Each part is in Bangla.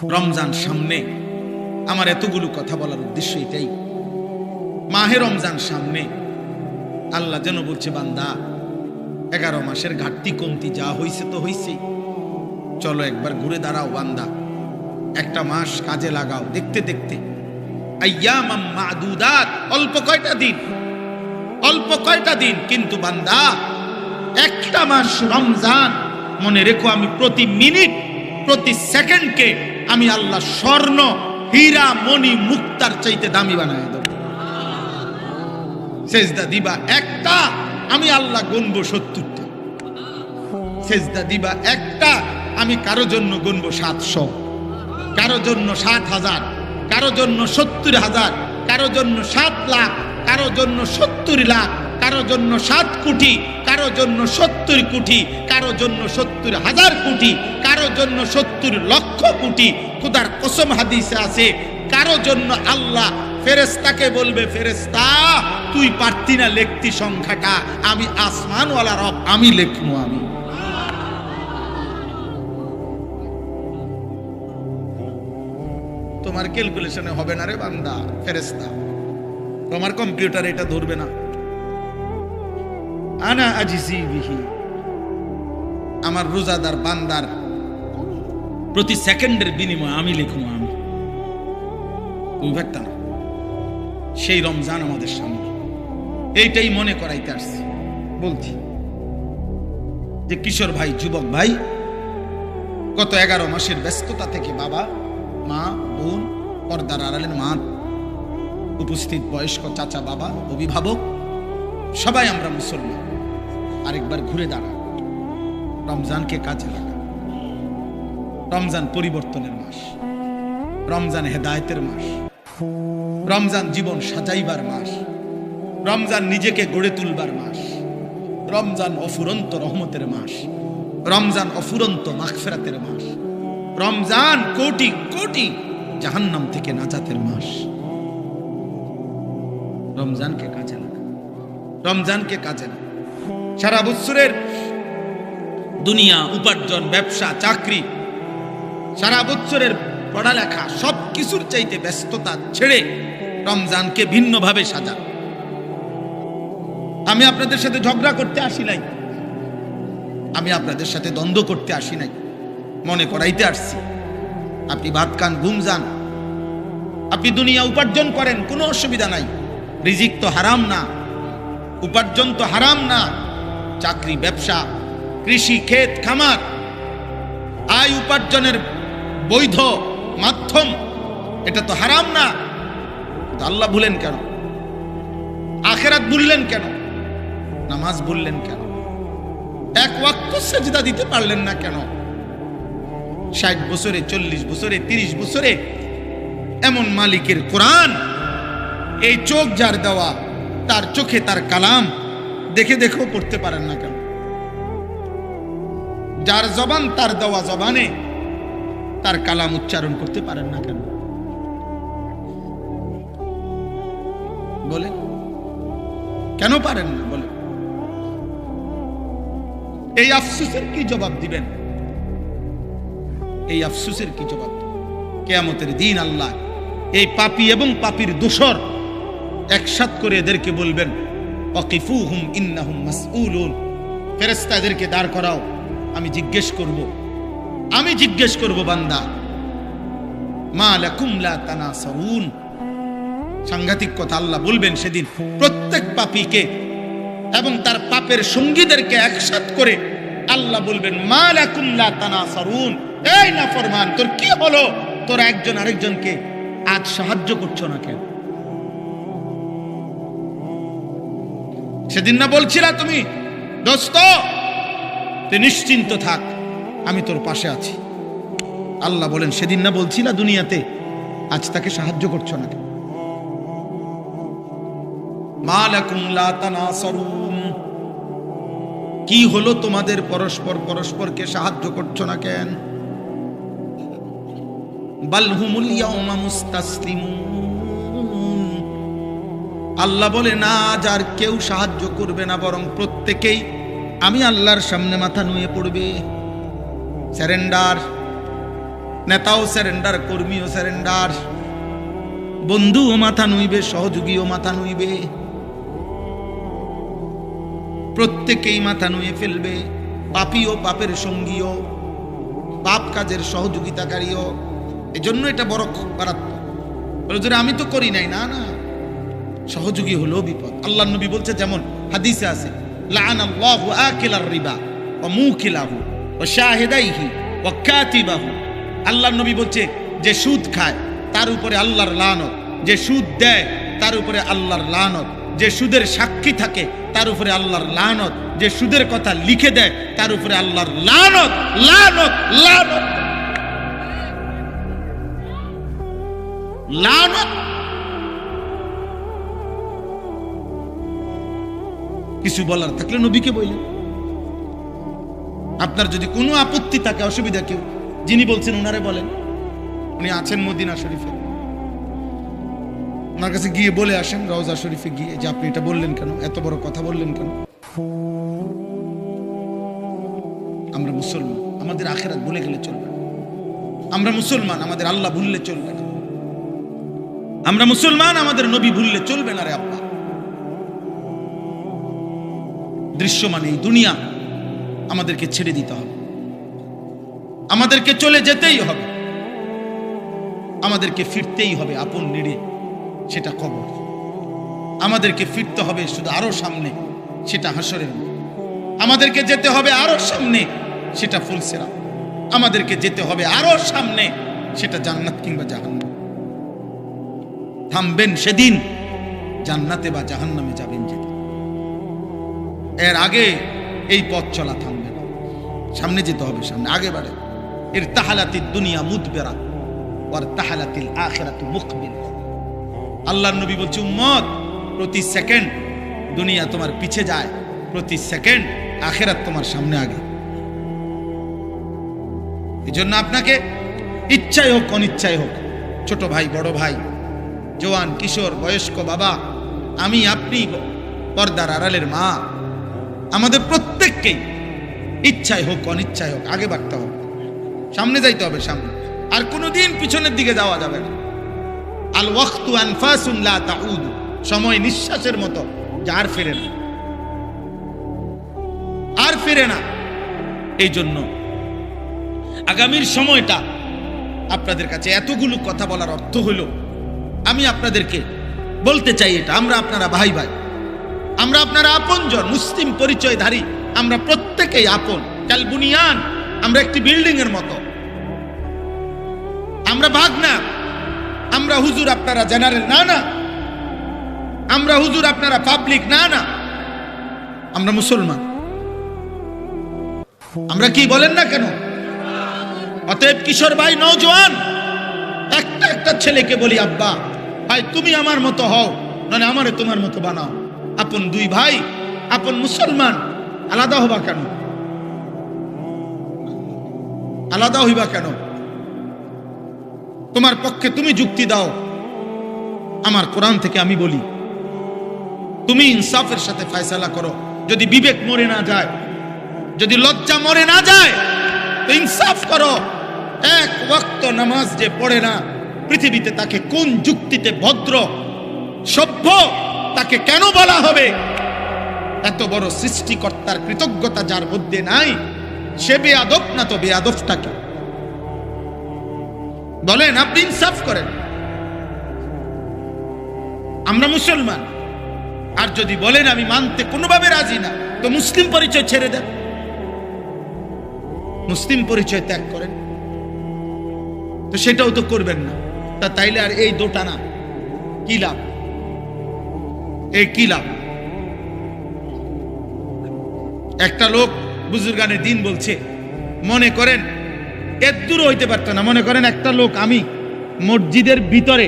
রমজান সামনে, আমার এতগুলো কথা বলার উদ্দেশ্য এটাই। মাহে রমজান সামনে, আল্লাহ যেন বলছে, বান্দা 11 মাসের ঘাটতি কমতি যা হইছে তো হইছে, চলো একবার ঘুরে দাঁড়াও বান্দা, একটা মাস কাজে লাগাও। দেখতে দেখতে আইয়ামাম মাদুদাত, অল্প কয়টা দিন, কিন্তু বান্দা একটা মাস রমজান, মনে রেখো আমি প্রতি মিনিট প্রতি সেকেন্ডকে আমি আল্লাহ স্বর্ণ হীরা মণি মুক্তার চাইতে দামি বানায় দেব। সেজদা দিবা একটা, আমি আল্লাহ গুনবো 70টা। সেজদা দিবা একটা, আমি কারো জন্য গুনবো 700, কারো জন্য 7,000, কারো জন্য 70,000, কারো জন্য 7 লাখ, কারো জন্য 70 লাখ, কারো জন্য 7 কোটি, কারো জন্য 70 কোটি, কারো জন্য 70,000 কোটি, কারো জন্য 70 লক্ষ কোটি। খোদার কসম হাদিসে আছে, কারো জন্য আল্লাহ ফেরেশতাকে বলবে, ফেরেশতা তুই পারতি না লিখতি সংখ্যাটা, আমি আসমানওয়ালা রব, আমি লিখবো। আমি তোমার ক্যালকুলেশনে হবে না রে বান্দা, ফেরেশতা তোমার কম্পিউটার এটা ধরবে না। আনা আজিজি বিহি, আমার রোজাদার বান্দার প্রতি সেকেন্ডের বিনিময়ে আমি লিখবো। আমি তুমি ভাবতা না, সেই রমজান আমাদের সামনে, এইটাই মনে করাইতে আসছি। বলছি যে কিশোর ভাই, যুবক ভাই, গত 11 মাসের ব্যস্ততা থেকে বাবা মা বোন, পর্দার আড়ালের মা, উপস্থিত বয়স্ক চাচা বাবা, অভিভাবক, সবাই আমরা মুসলমান। আরেকবার ঘুরে দাঁড়া, রমজানকে কাজে লাগা। রমজান পরিবর্তনের মাস, রমজান হেদায়েতের মাস, রমজান জীবন সাজাইবার মাস, রমজান নিজেকে গড়ে তুলবার মাস, রমজান অফুরন্ত রহমতের মাস, রমজান অফুরন্ত মাগফিরাতের মাস, রমজান কোটি কোটি জাহান্নাম থেকে নাজাতের মাস। রমজানকে কাজে লাগা, রমজানকে কাজে লাগা। সারা বছরের দুনিয়া, উপার্জন, ব্যবসা, চাকরি, সারা বছরের পড়ালেখা, সব কিছুর চাইতে ব্যস্ততা ছেড়ে রমজানকে ভিন্নভাবে সাজা। আমি আপনাদের সাথে ঝগড়া করতে আসি নাই, আমি আপনাদের সাথে দ্বন্দ্ব করতে আসি নাই, মনে করাইতে আসছি। আপনি ভাত খান, ঘুম যান, আপনি দুনিয়া উপার্জন করেন, কোনো অসুবিধা নাই। রিজিক তো হারাম না, উপার্জন তো হারাম না। চাকরি, ব্যবসা, কৃষি, ক্ষেত খামার, আয় উপার্জনের বৈধ মাধ্যম, এটা তো হারাম না। তো আল্লাহ ভুলেন কেন? আখিরাত ভুললেন কেন? নামাজ ভুললেন কেন? এক ওয়াক্ত সিজদা দিতে পারলেন না কেন? 60 বছরে, 40 বছরে, 30 বছরে এমন মালিকের কোরআন, এই চোখ যার দেওয়া, তার চোখে তার কালাম দেখে দেখেও পড়তে পারেন না কেন? যার জবান, তার দেওয়া জবানে তার কালাম উচ্চারণ করতে পারেন না কেন? বলে কেন পারেন না? বলে এই আফসোসের কি জবাব দিবেন? এই আফসোসের কি জবাব? কিয়ামতের দিন আল্লাহ এই পাপী এবং পাপীর দোসর একসাথ করে এদেরকে বলবেন, ওয়াকিফুহুম ইন্নাহুম মাসউলুন। ফেরেশতা এদেরকে দাঁড় করাও, আমি জিজ্ঞেস করব, বান্দা মা লাকুম লা তানাসারুন। সাংঘাতিক কথা আল্লাহ বলবেন সেদিন প্রত্যেক পাপীকে এবং তার পাপের সঙ্গীদেরকে একসাথ করে আল্লাহ বলবেন, মা লাকুম লা তানাসারুন। এই নাফরমান, তোর কি হলো? তোরা একজন আরেকজনকে আজ সাহায্য করছো না কেন? সেদিন না বলছিলা তুমি, দোস্ত তুই নিশ্চিন্ত থাক, আমি তোর পাশে আছি। আল্লাহ বলেন, সেদিন না বলছিলা দুনিয়াতে, আজ তাকে সাহায্য করছো না কেন? মা লাকুম লা তানাসারুন, কি হলো তোমাদের? পরস্পরকে সাহায্য করছো না কেন? বাল হুমুল ইয়াউমা মুস্তাসলিমুন। আল্লাহ বলে, না, যার কেউ সাহায্য করবে না, বরং প্রত্যেকেই আমি আল্লাহর সামনে মাথা নুয়ে পড়বে। স্যারেন্ডার, নেতাও স্যারেন্ডার, কর্মীও স্যারেন্ডার, বন্ধুও মাথা নুইবে, সহযোগীও মাথা নুইবে, প্রত্যেকেই মাথা নুয়ে ফেলবে। পাপীও পাপের সঙ্গীও, পাপ কাজের সহযোগিতাকারীও। এজন্য এটা বড় মারাত্মক। বলে যে আমি তো করি নাই, না না, সহযোগী হলো বিপদ। আল্লাহ নবী বলছে, যেমন হাদিসে আছে, লাআনাল্লাহু আকিলার রিবা ওয়া মুকিলাহু ওয়া শাহিদাইহি ওয়া কাতিবাহু। আল্লাহ নবী বলছে, যে সুদ খায় তার উপরে আল্লাহর লানত, যে সুদ দেয় তার উপরে আল্লাহর লানত, যে সুদের সাক্ষী থাকে তার উপরে আল্লাহর লানত, যে সুদের কথা লিখে দেয় তার উপরে আল্লাহর লানত, লানত, লানত, লানত। কিছু বলার থাকলে নবীকে বললেন। আপনার যদি কোনো আপত্তি থাকে, অসুবিধা, কেউ যিনি বলছেন ওনারে বলেন। উনি আছেন মদিনা শরীফে, ওনার কাছে গিয়ে বলে আসেন, রওজা শরীফে গিয়ে, যে আপনি এটা বললেন কেন, এত বড় কথা বললেন কেন। আমরা মুসলমান, আমাদের আখিরাত ভুলে গেলে চলবে না। আমরা মুসলমান, আমাদের আল্লাহ ভুললে চলবে না। আমরা মুসলমান, আমাদের নবী ভুললে চলবে না রে আব্বা। দৃশ্যমান এই দুনিয়া আমাদেরকে ছেড়ে দিতে হবে, আমাদেরকে চলে যেতেই হবে, আমাদেরকে ফিরতেই হবে আপন নিড়ে, সেটা কবর। আমাদেরকে ফিরতে হবে শুধু আরো সামনে, সেটা হাসরের। আমাদেরকে যেতে হবে আরো সামনে, সেটা ফুলসিরাত। আমাদেরকে যেতে হবে আরো সামনে, সেটা জান্নাত কিংবা জাহান্নাম। থামবেন সেদিন, জান্নাতে বা জাহান্নামে যাবেন যেদিন। এর আগে এই পথ চলা থামবে না, সামনে যেতে হবে, সামনে আগে বাড়ে। ইরতাহালাতিদ দুনিয়া মুদবিরা ওয়ার তাহালাতিল আখিরাতু মুকবিল। আল্লাহর নবী বলছে, উম্মত, প্রতি সেকেন্ড দুনিয়া তোমার পিছে যায়, প্রতি সেকেন্ড আখিরাত তোমার সামনে আগে। এজন্য আপনাকে ইচ্ছাই হোক অনিচ্ছাই হোক, ছোট ভাই, বড় ভাই, জওয়ান, কিশোর, বয়স্ক, বাবা, আমি, আপনি, পর্দার আড়ালের মা, আমাদের প্রত্যেককেই ইচ্ছাই হোক অনিচ্ছাই হোক আগে বাড়তে হবে, সামনে যাইতে হবে, সামনে। আর কোনোদিন পিছনের দিকে যাওয়া যাবে না। আল ওয়াক্তু আনফাসুন লা তাউদ, সময় নিঃশ্বাসের মতো, যার ফিরে না, আর ফিরে না। এই জন্য আগামীর সময়টা আপনাদের কাছে এতগুলো কথা বলার অর্থ হলো, আমি আপনাদেরকে বলতে চাই, এটা আমরা আপনারা ভাই ভাই, আমরা আপনারা আপনজন, মুসলিম পরিচয়ধারী, আমরা প্রত্যেকেই আপন। কাল বুনিয়ান, আমরা একটি বিল্ডিং এর মতো, আমরা ভাগ না। আমরা হুজুর, আপনারা জেনারেল, না না। আমরা হুজুর, আপনারা পাবলিক, না না। আমরা মুসলমান। আমরা কি বলেন না কেন? অতএব কিশোর ভাই, নওজোয়ান, একটা একটা ছেলেকে বলি, আব্বা ভাই তুমি আমার মতো হও, মানে আমারে তোমার মতো বানাও। আপন দুই ভাই, আপন মুসলমান, আলাদা হবা কেন? আলাদা হইবা কেন? তোমার পক্ষে তুমি যুক্তি দাও, আমার কোরআন থেকে আমি বলি, তুমি ইনসাফের সাথে ফয়সালা করো। যদি বিবেক মরে না যায়, যদি লজ্জা মরে না যায়, তো ইনসাফ করো। এক ওয়াক্ত নামাজ যে পড়ে না, পৃথিবীতে তাকে কোন যুক্তিতে ভদ্র, সভ্য, তাকে কেন বলা হবে? এত বড় সৃষ্টিকর্তার কৃতজ্ঞতা যার মধ্যে নাই, সে বেয়াদব না তো বেয়াদবটাকে বলেন? আপনি ইনসাফ করেন। আমরা মুসলমান, আর যদি বলেন আমি মানতে কোনোভাবে রাজি না, তো মুসলিম পরিচয় ছেড়ে দেন, মুসলিম পরিচয় ত্যাগ করেন। তো সেটাও তো করবেন না, তা তাইলে আর এই দোটানা কি লাভ? এই কি লাভ? একটা লোক বুজুর্গানের দিন বলছে, মনে করেন এত দূর হইতে পারতো না, মনে করেন একটা লোক, আমি মসজিদের ভিতরে,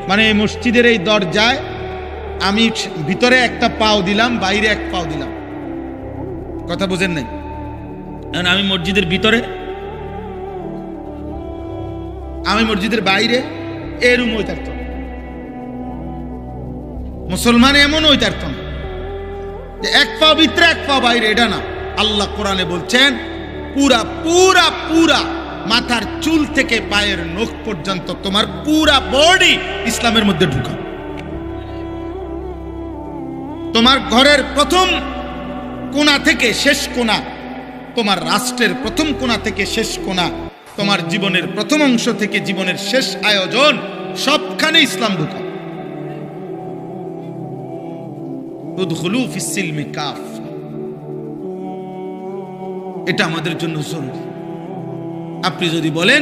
মানে মসজিদের এই দরজায় আমি ভিতরে একটা পাও দিলাম, বাইরে এক পাও দিলাম, কথা বুঝেন নাই? আমি মসজিদের ভিতরে, আমি মসজিদের বাইরে, এরম হইতে পারত। মুসলমান এমন হইতে পারত না যে এক পাও ভিতরে এক পাও বাইরে, এটা না। আল্লাহ কোরআনে বলছেন পুরা পুরা পুরা মাথার চুল থেকে পায়ের নখ পর্যন্ত তোমার পুরা বডি ইসলামের মধ্যে ঢুকাও। তোমার ঘরের প্রথম কোণা থেকে শেষ কোণা, তোমার রাষ্ট্রের প্রথম কোণা থেকে শেষ কোণা, তোমার জীবনের প্রথম অংশ থেকে জীবনের শেষ আয়োজন, সবখানে ইসলাম ঢুকাও। উদখুলু ফিস সিলমি কাফা। এটা আমাদের জন্য জরুরি। আপনি যদি বলেন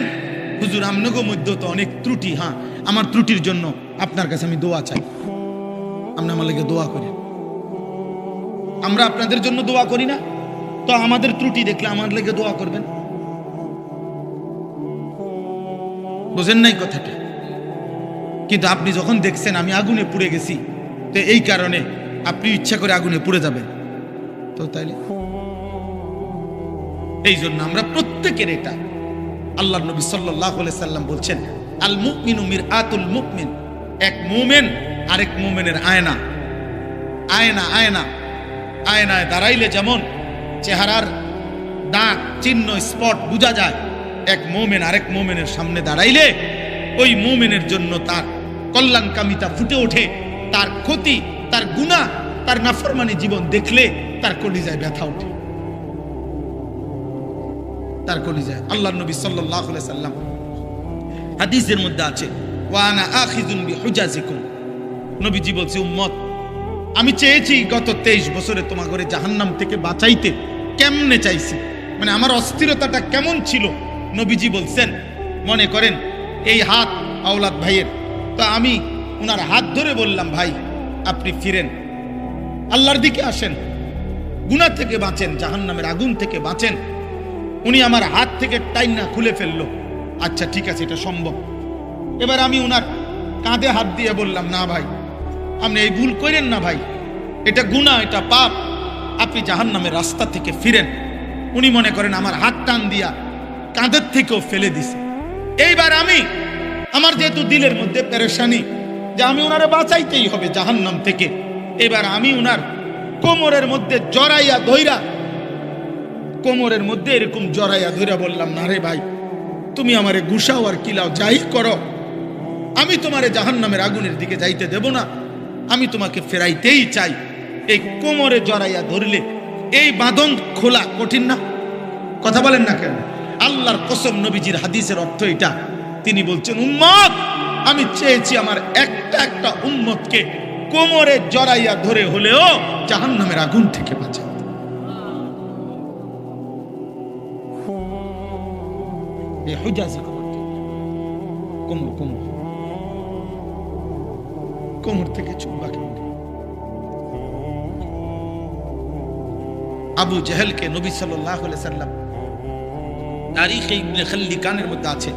হুজুর আমনগো মধ্যে তো অনেক ত্রুটি, হ্যাঁ আমার ত্রুটির জন্য আপনার কাছে আমি দোয়া চাই, আপনি আমার লেগে দোয়া করেন। আমরা আপনাদের জন্য দোয়া করি না, তো আমাদের ত্রুটি দেখলে আমার লেগে দোয়া করবেন। বুঝেন নাই কথাটা? কিন্তু আপনি যখন দেখছেন আমি আগুনে পুড়ে গেছি, তো এই কারণে আপনি ইচ্ছা করে আগুনে পুড়ে যাবেন, তো তাইলে এই জন্য আমরা প্রত্যেকের এটা, আল্লাহর নবী সাল্লাল্লাহু আলাইহি সাল্লাম বলছেন আল মুমিনু মিরআতুল মুমিন, এক মুমিন আরেক মুমিনের আয়না। আয়না আয়না আয়নায় দাঁড়াইলে যেমন চেহারার দাগ চিহ্ন স্পট বোঝা যায়, এক মুমিন আরেক মুমিনের সামনে দাঁড়াইলে ওই মুমিনের জন্য তার কল্যাণকামিতা ফুটে ওঠে, তার ক্ষতি, তার গুনাহ, তার নাফরমানি জীবন দেখলে তার কলিজায় ব্যথা ওঠে, তার কলিজায়। আল্লাহর নবী সাল্লাল্লাহু আলাইহি সাল্লাম হাদিসের মধ্যে আছে ওয়া আনা আখিযুন বিহুজাজিকুম, নবীজি বলছে উম্মত আমি চেয়েছি গত 23 বছরে তোমাকে জাহান্নাম থেকে বাঁচাইতে। কেমনে চাইছি মানে আমার অস্থিরতাটা কেমন ছিল? নবীজি বলছেন মনে করেন এই হাত আওলাদ ভাইয়ের, তো আমি ওনার হাত ধরে বললাম ভাই আপনি ফিরেন, আল্লাহর দিকে আসেন, গুনাহ থেকে বাঁচেন, জাহান্নামের আগুন থেকে বাঁচেন। উনি আমার হাত থেকে টাইনা খুলে ফেললো, আচ্ছা ঠিক আছে এটা সম্ভব। এবার আমি ওনার কাঁধে হাত দিয়ে বললাম না ভাই আপনি এই ভুল করেন না ভাই, এটা গুনাহ, এটা পাপ, আপনি জাহান্নামের রাস্তা থেকে ফিরেন। উনি মনে করেন আমার হাত টান দিয়া কাঁধের থেকেও ফেলে দিছে। এইবার আমি আমার যেহেতু দিলের মধ্যে পেরেশানি যে আমি ওনারে বাঁচাইতেই হবে জাহান্নাম থেকে, এবার আমি ওনার কোমরের মধ্যে জড়াইয়া ধইরা, কোমরের মধ্যে এরকম জড়াইয়া ধইরা বললাম না রে ভাই তুমি আমারে গুসাও আর কিলাও যাই করো, আমি তোমারে জাহান্নামের আগুনের দিকে যাইতে দেব না, আমি তোমাকে ফেরাইতেই চাই। এই কোমরে জড়াইয়া ধরলে এই বাঁধন খোলা কঠিন না? কথা বলেন না কেন? আল্লাহর কসম নবীজির হাদিসের অর্থ এটা। তিনি বলছেন উম্মত আমি চেয়েছি আমার একটা একটা উম্মতকে কোমরে জড়াইয়া ধরে হলেও জাহান্নামের আগুন থেকে বাঁচাতে। এই হুজাজি কোমর কোমর কোমর থেকে চুম্বা খেয়ে আবু জেহেলকে নবী সাল্লাল্লাহু আলাইহি সাল্লাম তারিখে ইবনে খাল্লিকানের মধ্যে আছে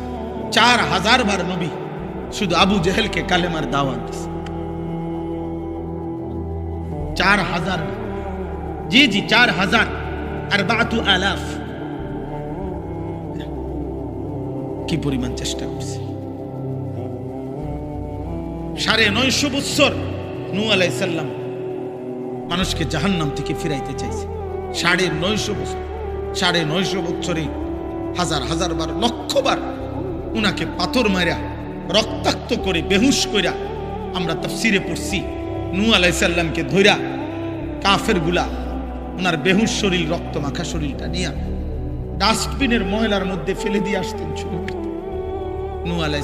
4000 বার নবী শুধু আবু জেহেলকে কালেমার দাওয়াত দিয়েছে। 4000, জি জি 4000, 4000 কি পরিমাণ চেষ্টা করছে। 950 বছর নূহ আলাইহিস সালাম মানুষকে জাহান্নাম থেকে ফিরাইতে চাইছে। 950 বছর, 950 বছরে হাজার হাজার বার লক্ষ বার উনাকে পাথর মারা রক্তাক্ত করে বেহুশ কইরা আমরা তাফসিরে পড়ছি নূহ আলাইহিস সালামকে ধইরা কাফের গুলা উনার বেহুশ শরীর রক্ত মাখা শরীরটা নিয়ে ডাস্টবিনের ময়লার মধ্যে ফেলে দিয়ে আসতেন। নূহ আলাইহিস